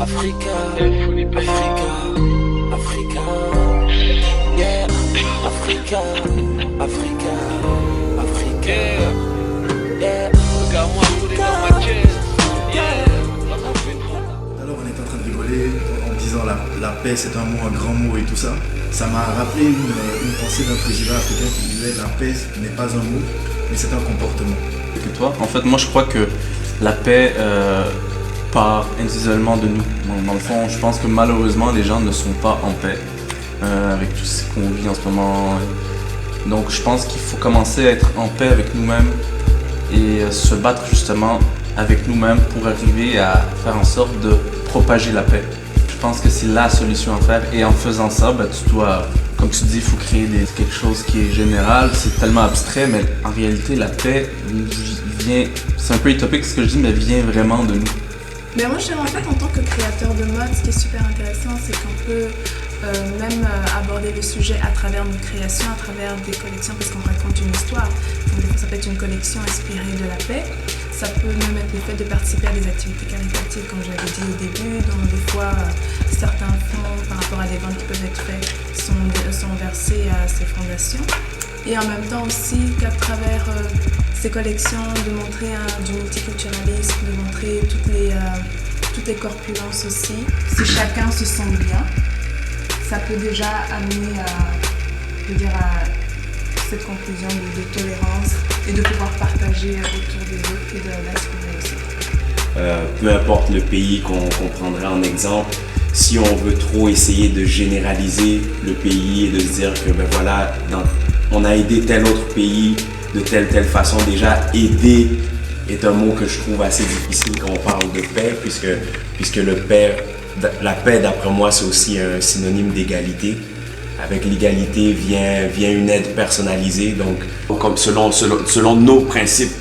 Africa, Africa, Africa, yeah, Africa, Africa, Africa, yeah. Alors on est en train de rigoler en disant la paix c'est un mot, un grand mot et tout ça. Ça m'a rappelé une pensée d'un président africain qui disait la paix n'est pas un mot, mais c'est un comportement. Que toi, en fait, moi je crois que la paix part individuellement de nous. Dans le fond, je pense que malheureusement les gens ne sont pas en paix avec tout ce qu'on vit en ce moment. Donc je pense qu'il faut commencer à être en paix avec nous-mêmes et se battre justement avec nous-mêmes pour arriver à faire en sorte de propager la paix. Je pense que c'est la solution à faire et en faisant ça, tu dois, comme tu dis, il faut créer quelque chose qui est général. C'est tellement abstrait, mais en réalité, la paix vient, c'est un peu utopique ce que je dis, mais vient vraiment de nous. Mais moi, je dirais en fait, en tant que créateur de mode, ce qui est super intéressant, c'est qu'on peut même aborder le sujet à travers nos créations, à travers des collections, parce qu'on raconte une histoire. Donc, des fois, ça peut être une collection inspirée de la paix. Ça peut même être le fait de participer à des activités caritatives, comme j'avais dit au début. Donc, des fois, certains fonds, par rapport à des ventes qui peuvent être faites, sont versés à ces fondations. Et en même temps aussi qu'à travers ces collections, de montrer du multiculturalisme, de montrer toutes les corpulences aussi. Si chacun se sent bien, ça peut déjà amener à cette conclusion de tolérance et de pouvoir partager autour des autres et de l'inspirer aussi. Peu importe le pays qu'on prendrait en exemple, si on veut trop essayer de généraliser le pays et de se dire que voilà, on a aidé tel autre pays de telle façon, déjà aider est un mot que je trouve assez difficile quand on parle de paix, puisque la paix d'après moi c'est aussi un synonyme d'égalité. Avec l'égalité vient une aide personnalisée, donc comme selon nos principes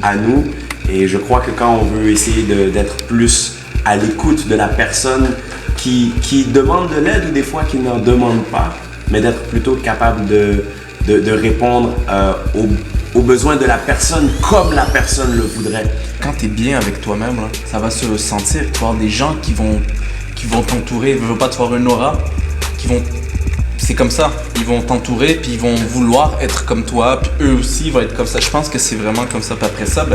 à nous. Et je crois que quand on veut essayer d'être plus à l'écoute de la personne qui demande de l'aide ou des fois qui n'en demande pas, mais d'être plutôt capable de répondre aux besoins de la personne comme la personne le voudrait. Quand tu es bien avec toi-même, là, ça va se sentir. Tu vas avoir des gens qui vont t'entourer, ils ne veulent pas te voir une aura, c'est comme ça, ils vont t'entourer puis ils vont vouloir être comme toi puis eux aussi vont être comme ça. Je pense que c'est vraiment comme ça. Puis après ça,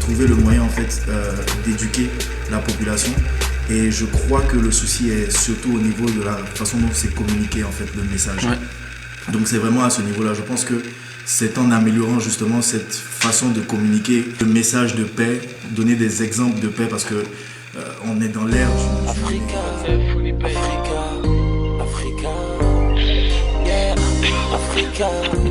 trouver le moyen en fait d'éduquer la population. Et je crois que le souci est surtout au niveau de la façon dont c'est communiqué en fait le message. Ouais. Donc c'est vraiment à ce niveau-là. Je pense que c'est en améliorant justement cette façon de communiquer le message de paix, donner des exemples de paix parce que on est dans l'ère du Africa, Africa, Africa, yeah, Africa.